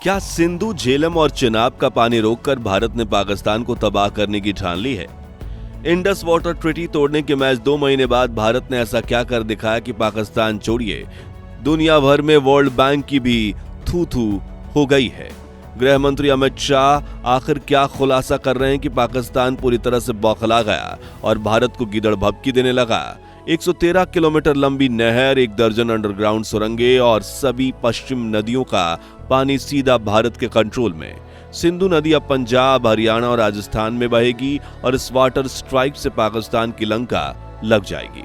क्या सिंधु, झेलम और चिनाब का पानी रोककर भारत ने पाकिस्तान को तबाह करने की ठान ली है? इंडस वाटर ट्रीटी तोड़ने के मैच 2 महीने बाद भारत ने ऐसा क्या कर दिखाया कि पाकिस्तान छोड़िए, दुनिया भर में वर्ल्ड बैंक की भी थू थू हो गई है। गृह मंत्री अमित शाह आखिर क्या खुलासा कर रहे हैं कि पाकिस्तान पूरी तरह से बौखला गया और भारत को गीदड़ भभकी देने लगा। 113 किलोमीटर लंबी नहर, 1 दर्जन अंडरग्राउंड सुरंगें और सभी पश्चिम नदियों का पानी सीधा भारत के कंट्रोल में। सिंधु नदी अब पंजाब, हरियाणा और राजस्थान में बहेगी और इस वाटर स्ट्राइक से पाकिस्तान की लंका लग जाएगी।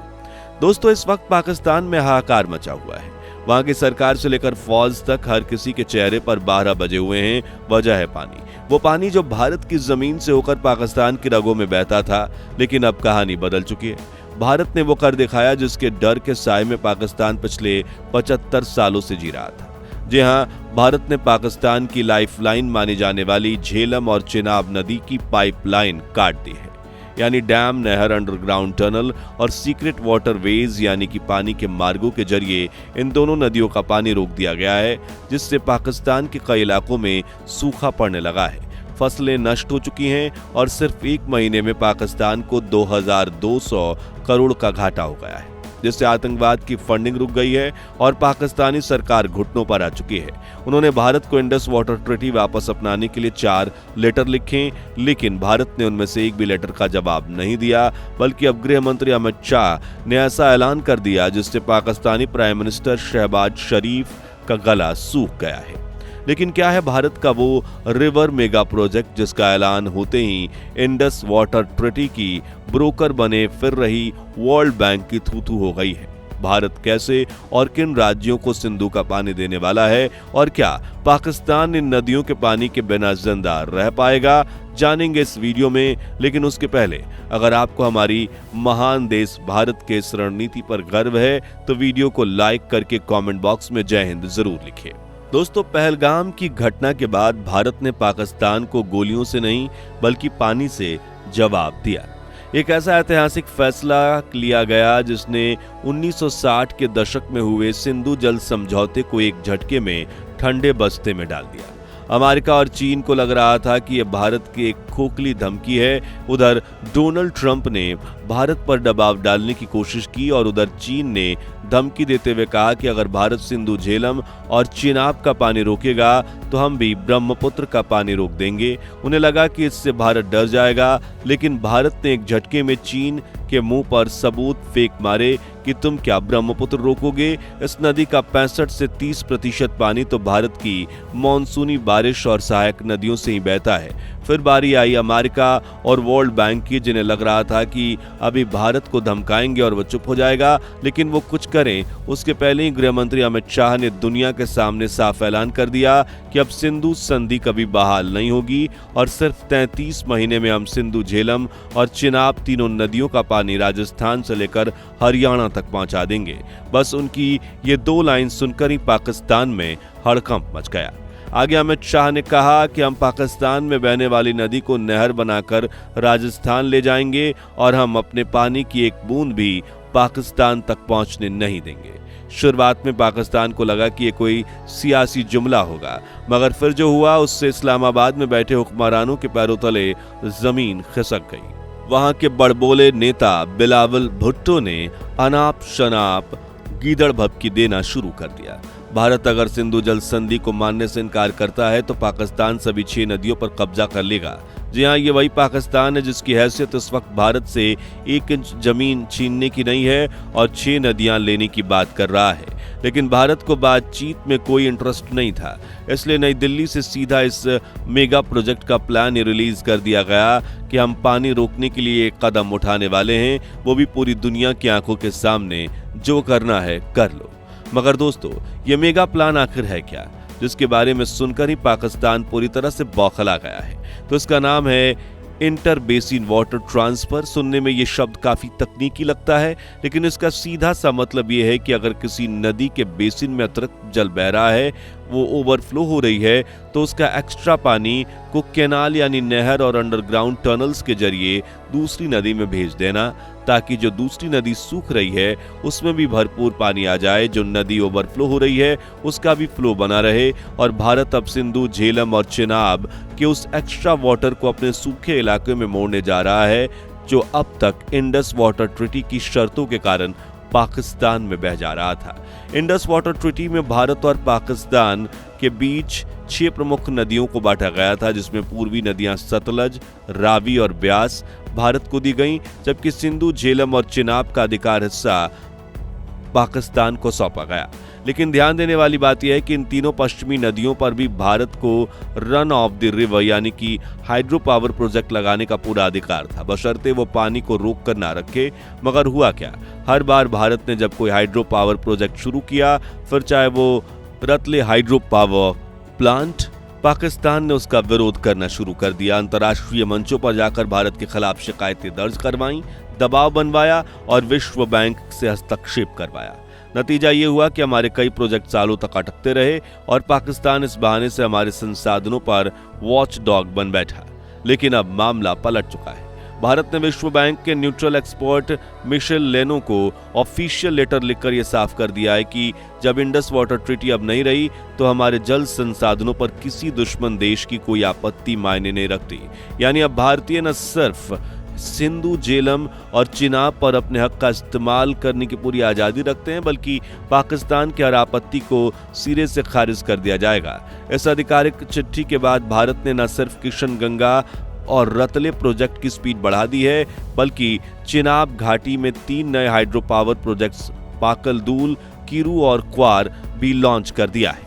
दोस्तों, इस वक्त पाकिस्तान में हाहाकार मचा हुआ है। वहां की सरकार से लेकर फौज तक हर किसी के चेहरे पर 12 बजे हुए हैं। वजह है पानी। वो पानी जो भारत की जमीन से होकर पाकिस्तान की रगों में बहता था, लेकिन अब कहानी बदल चुकी है। भारत ने वो कर दिखाया जिसके डर के साए में पाकिस्तान पिछले 75 सालों से जी रहा था। जी हां, भारत ने पाकिस्तान की लाइफलाइन मानी जाने वाली झेलम और चिनाब नदी की पाइपलाइन काट दी है। यानी डैम, नहर, अंडरग्राउंड टनल और सीक्रेट वाटरवेज यानी कि पानी के मार्गों के जरिए इन दोनों नदियों का पानी रोक दिया गया है, जिससे पाकिस्तान के कई इलाकों में सूखा पड़ने लगा है। फसलें नष्ट हो चुकी हैं और सिर्फ 1 महीने में पाकिस्तान को 2200 करोड़ का घाटा हो गया है, जिससे आतंकवाद की फंडिंग रुक गई है और पाकिस्तानी सरकार घुटनों पर आ चुकी है। उन्होंने भारत को इंडस वाटर ट्रीटी वापस अपनाने के लिए 4 लेटर लिखे, लेकिन भारत ने उनमें से एक भी लेटर का जवाब नहीं दिया, बल्कि अब गृह मंत्री अमित शाह ने ऐसा ऐलान कर दिया जिससे पाकिस्तानी प्राइम मिनिस्टर शहबाज शरीफ का गला सूख गया है। लेकिन क्या है भारत का वो रिवर मेगा प्रोजेक्ट जिसका ऐलान होते ही इंडस वाटर ट्रीटी की ब्रोकर बने फिर रही वर्ल्ड बैंक की थू-थू हो गई है? भारत कैसे और किन राज्यों को सिंधु का पानी देने वाला है, और क्या पाकिस्तान इन नदियों के पानी के बिना जिंदा रह पाएगा? जानेंगे इस वीडियो में। लेकिन उसके पहले अगर आपको हमारी महान देश भारत के इस रणनीति पर गर्व है तो वीडियो को लाइक करके कमेंट बॉक्स में जय हिंद जरूर लिखें। दोस्तों, पहलगाम की घटना के बाद भारत ने पाकिस्तान को गोलियों से नहीं बल्कि पानी से जवाब दिया। एक ऐसा ऐतिहासिक फैसला लिया गया जिसने 1960 के दशक में हुए सिंधु जल समझौते को एक झटके में ठंडे बस्ते में डाल दिया। अमेरिका और चीन को लग रहा था कि यह भारत की एक खोखली धमकी है। उधर डोनाल्ड ट्रंप ने भारत पर दबाव डालने की कोशिश की और उधर चीन ने धमकी देते हुए कहा कि अगर भारत सिंधु, झेलम और चिनाब का पानी रोकेगा तो हम भी ब्रह्मपुत्र का पानी रोक देंगे। उन्हें लगा कि इससे भारत डर जाएगा, लेकिन भारत ने एक झटके में चीन के मुंह पर सबूत फेंक मारे कि तुम क्या ब्रह्मपुत्र रोकोगे? इस नदी का 65 से 30% पानी तो भारत की मॉनसूनी बारिश और सहायक नदियों से ही बहता है। फिर बारी आई अमेरिका और वर्ल्ड बैंक की, जिन्हें लग रहा था कि अभी भारत को धमकाएंगे और वो चुप हो जाएगा, लेकिन वो कुछ करें उसके पहले ही गृह मंत्री अमित शाह ने दुनिया के सामने साफ ऐलान कर दिया कि अब सिंधु संधि कभी बहाल नहीं होगी और सिर्फ 33 महीने में हम सिंधु, झेलम और चिनाब तीनों नदियों का पानी राजस्थान से लेकर हरियाणा तक पहुंचा देंगे। बस उनकी ये 2 लाइन सुनकर ही पाकिस्तान में हड़कंप मच गया। आगे अमित शाह ने कहा कि हम पाकिस्तान में बहने वाली नदी को नहर बनाकर राजस्थान ले जाएंगे और हम अपने पानी की एक बूंद भी पाकिस्तान तक पहुंचने नहीं देंगे। शुरुआत में पाकिस्तान को लगा कि ये कोई सियासी जुमला होगा, मगर फिर जो हुआ उससे इस्लामाबाद में बैठे हुक्मरानों के पैरों तले जमीन खिसक गई। वहां के बड़बोले नेता बिलावल भुट्टो ने अनाप शनाप गीदड़ भभकी देना शुरू कर दिया। भारत अगर सिंधु जल संधि को मानने से इनकार करता है तो पाकिस्तान सभी 6 नदियों पर कब्जा कर लेगा। जी हाँ, ये वही पाकिस्तान है जिसकी हैसियत इस वक्त भारत से 1 इंच जमीन छीनने की नहीं है और 6 नदियां लेने की बात कर रहा है। लेकिन भारत को बातचीत में कोई इंटरेस्ट नहीं था, इसलिए नई दिल्ली से सीधा इस मेगा प्रोजेक्ट का प्लान रिलीज कर दिया गया कि हम पानी रोकने के लिए एक कदम उठाने वाले हैं, वो भी पूरी दुनिया की आंखों के सामने। जो करना है कर लो। मगर दोस्तों, ये मेगा प्लान आखिर है क्या, जिसके बारे में सुनकर ही पाकिस्तान पूरी तरह से बौखला गया है? तो इसका नाम है इंटर बेसिन वाटर ट्रांसफर। सुनने में ये शब्द काफी तकनीकी लगता है, लेकिन इसका सीधा सा मतलब ये है कि अगर किसी नदी के बेसिन में अतिरिक्त जल बह रहा है, वो ओवरफ्लो हो रही है तो उसका एक्स्ट्रा पानी को कैनाल यानी नहर और अंडरग्राउंड टनल्स के जरिए दूसरी नदी में भेज देना, ताकि जो दूसरी नदी सूख रही है उसमें भी भरपूर पानी आ जाए, जो नदी ओवरफ्लो हो रही है उसका भी फ्लो बना रहे और भारत अब सिंधु, झेलम और चिनाब के उस एक्स्ट्रा वाटर को अपने सूखे इलाके में मोड़ने जा रहा है, जो अब तक इंडस वाटर ट्रीटी की शर्तों के कारण पाकिस्तान में बह जा रहा था। इंडस वाटर ट्रीटी में भारत और पाकिस्तान के बीच 6 प्रमुख नदियों को बांटा गया था, जिसमें पूर्वी नदियां सतलज, रावी और ब्यास भारत को दी गईं, जबकि सिंधु, झेलम और चिनाब का अधिकार हिस्सा पाकिस्तान को सौंपा गया। लेकिन ध्यान देने वाली बात यह है कि इन तीनों पश्चिमी नदियों पर भी भारत को रन ऑफ द रिवर यानी कि हाइड्रो पावर प्रोजेक्ट लगाने का पूरा अधिकार था, बशर्ते वो पानी को रोक कर ना रखे। मगर हुआ क्या, हर बार भारत ने जब कोई हाइड्रो पावर प्रोजेक्ट शुरू किया, फिर चाहे वो Ratle hydro power plant, Pakistan ने उसका विरोध करना शुरू कर दिया। अंतर्राष्ट्रीय मंचों पर जाकर भारत के खिलाफ शिकायतें दर्ज करवाईं, दबाव बनवाया और विश्व बैंक से हस्तक्षेप करवाया। नतीजा ये हुआ कि हमारे कई प्रोजेक्ट सालों तक अटकते रहे और पाकिस्तान इस बहाने से हमारे संसाधनों पर वॉच डॉग बन बैठा। लेकिन अब मामला पलट चुका है। भारत ने विश्व बैंक के न्यूट्रल एक्सपर्ट मिशेल लेनो को ऑफिशियल लेटर लिखकर यह साफ कर दिया है कि जब इंडस वाटर ट्रीटी अब नहीं रही तो हमारे जल संसाधनों पर किसी दुश्मन देश की कोई आपत्ति मायने नहीं रखती। यानी अब भारतीय न सिर्फ सिंधु, झेलम और चिनाब पर अपने हक का इस्तेमाल करने की पूरी आजादी रखते हैं, बल्कि पाकिस्तान की हर आपत्ति को सिरे से खारिज कर दिया जाएगा। इस आधिकारिक चिट्ठी के बाद भारत ने न सिर्फ किशन गंगा और रतले प्रोजेक्ट की स्पीड बढ़ा दी है, बल्कि चिनाब घाटी में 3 नए हाइड्रो पावर प्रोजेक्ट्स पाकल दूल, कीरू और क्वार भी लॉन्च कर दिया है,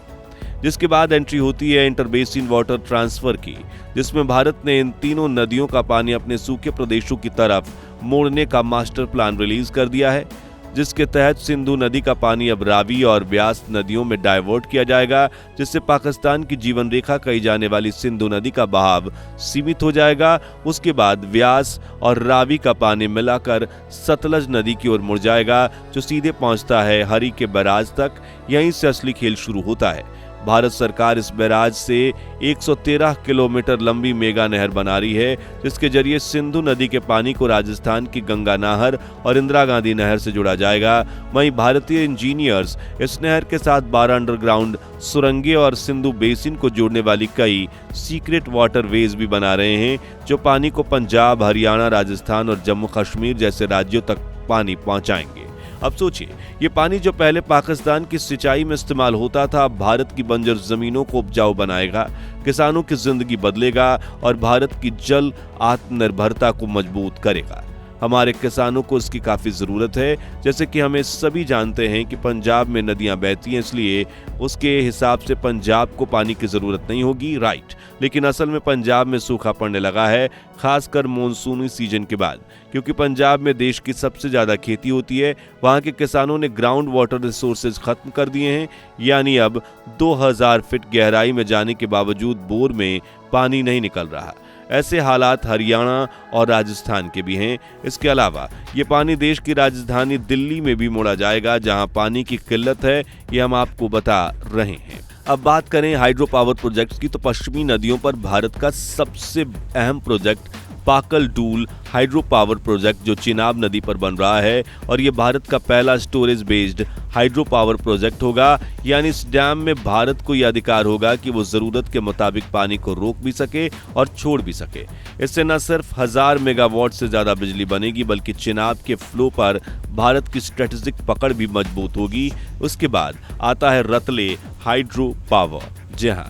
जिसके बाद एंट्री होती है इंटरबेसिन वाटर ट्रांसफर की, जिसमें भारत ने इन तीनों नदियों का पानी अपने सूखे प्रदेशों की तरफ मोड़ने का मास्टर प्लान रिलीज कर दिया है, जिसके तहत सिंधु नदी का पानी अब रावी और ब्यास नदियों में डाइवर्ट किया जाएगा, जिससे पाकिस्तान की जीवन रेखा कही जाने वाली सिंधु नदी का बहाव सीमित हो जाएगा। उसके बाद ब्यास और रावी का पानी मिलाकर सतलज नदी की ओर मुड़ जाएगा, जो सीधे पहुंचता है हरी के बैराज तक। यहीं से असली खेल शुरू होता है। भारत सरकार इस बैराज से 113 किलोमीटर लंबी मेगा नहर बना रही है, जिसके जरिए सिंधु नदी के पानी को राजस्थान की गंगा नहर और इंदिरा गांधी नहर से जोड़ा जाएगा। वहीं भारतीय इंजीनियर्स इस नहर के साथ 12 अंडरग्राउंड सुरंगें और सिंधु बेसिन को जोड़ने वाली कई सीक्रेट वाटर वेज भी बना रहे हैं, जो पानी को पंजाब, हरियाणा, राजस्थान और जम्मू कश्मीर जैसे राज्यों तक पानी पहुंचाएंगे। अब सोचिए, ये पानी जो पहले पाकिस्तान की सिंचाई में इस्तेमाल होता था, भारत की बंजर जमीनों को उपजाऊ बनाएगा, किसानों की जिंदगी बदलेगा और भारत की जल आत्मनिर्भरता को मजबूत करेगा। हमारे किसानों को इसकी काफी जरूरत है। जैसे कि हमें सभी जानते हैं कि पंजाब में नदियां बहती हैं, इसलिए उसके हिसाब से पंजाब को पानी की जरूरत नहीं होगी, राइट। लेकिन असल में पंजाब में सूखा पड़ने लगा है, खासकर मॉनसूनी सीजन के बाद, क्योंकि पंजाब में देश की सबसे ज्यादा खेती होती है। वहां के किसानों ने ग्राउंड वाटर रिसोर्सेज खत्म कर दिए हैं, यानी अब 2000 फीट गहराई में जाने के बावजूद बोर में पानी नहीं निकल रहा। ऐसे हालात हरियाणा और राजस्थान के भी हैं। इसके अलावा ये पानी देश की राजधानी दिल्ली में भी मोड़ा जाएगा, जहां पानी की किल्लत है, ये हम आपको बता रहे हैं। अब बात करें हाइड्रो पावर प्रोजेक्ट्स की, तो पश्चिमी नदियों पर भारत का सबसे अहम प्रोजेक्ट पाकल डूल हाइड्रो पावर प्रोजेक्ट जो चिनाब नदी पर बन रहा है, और ये भारत का पहला storage based hydro power project होगा। यानी इस डैम में भारत को यह अधिकार होगा कि वो जरूरत के मुताबिक पानी को रोक भी सके और छोड़ भी सके। इससे न सिर्फ 1000 मेगावाट से ज्यादा बिजली बनेगी, बल्कि चिनाब के फ्लो पर भारत की स्ट्रेटेजिक पकड़ भी मजबूत होगी। उसके बाद आता है रतले हाइड्रो पावर, जहां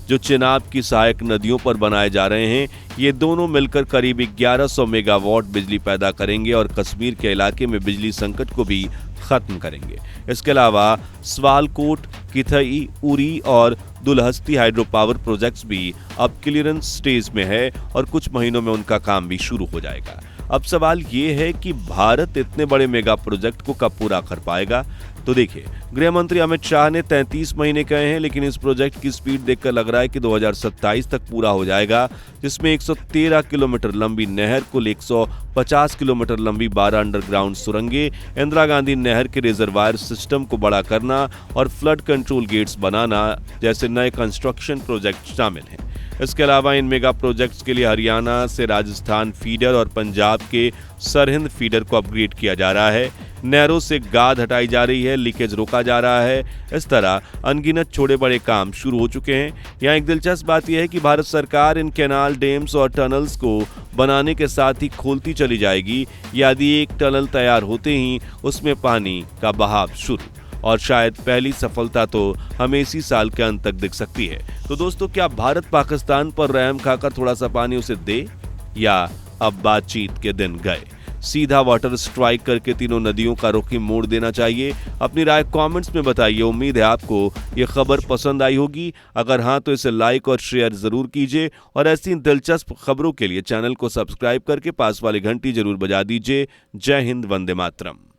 जो चिनाब की सहायक नदियों पर बनाए जा रहे हैं। ये दोनों मिलकर करीब 1100 मेगावाट बिजली पैदा करेंगे और कश्मीर के इलाके में बिजली संकट को भी खत्म करेंगे। इसके अलावा स्वालकोट, किथई, उरी और दुलहस्ती हाइड्रो पावर प्रोजेक्ट्स भी अब क्लियरेंस स्टेज में है और कुछ महीनों में उनका काम भी शुरू हो जाएगा। अब सवाल ये है कि भारत इतने बड़े मेगा प्रोजेक्ट को कब पूरा कर पाएगा। तो देखिए, गृह मंत्री अमित शाह ने 33 महीने कहे हैं, लेकिन इस प्रोजेक्ट की स्पीड देखकर लग रहा है कि 2027 तक पूरा हो जाएगा, जिसमें 113 किलोमीटर लंबी नहर, कुल 150 किलोमीटर लंबी 12 अंडरग्राउंड सुरंगें, इंदिरा गांधी नहर के रिजर्वायर सिस्टम को बड़ा करना और फ्लड कंट्रोल गेट्स बनाना जैसे नए कंस्ट्रक्शन प्रोजेक्ट शामिल हैं। इसके अलावा इन मेगा प्रोजेक्ट्स के लिए हरियाणा से राजस्थान फीडर और पंजाब के सरहिंद फीडर को अपग्रेड किया जा रहा है। नहरों से गाद हटाई जा रही है, लीकेज रोका जा रहा है। इस तरह अनगिनत छोटे बड़े काम शुरू हो चुके हैं। यहाँ एक दिलचस्प बात यह है कि भारत सरकार इन कैनाल, डैम्स और टनल्स को बनाने के साथ ही खोलती चली जाएगी। यदि एक टनल तैयार होते ही उसमें पानी का बहाव शुरू, और शायद पहली सफलता तो हमें इसी साल के अंत तक दिख सकती है। तो दोस्तों, क्या भारत पाकिस्तान पर रहम खाकर थोड़ा सा पानी उसे दे, या अब बातचीत के दिन गए? सीधा वाटर स्ट्राइक करके तीनों नदियों का रुख ही मोड़ देना चाहिए? अपनी राय कमेंट्स में बताइए। उम्मीद है आपको ये खबर पसंद आई होगी। अगर हाँ, तो इसे लाइक और शेयर जरूर कीजिए, और ऐसी दिलचस्प खबरों के लिए चैनल को सब्सक्राइब करके पास वाली घंटी जरूर बजा दीजिए। जय हिंद, वंदे मातरम।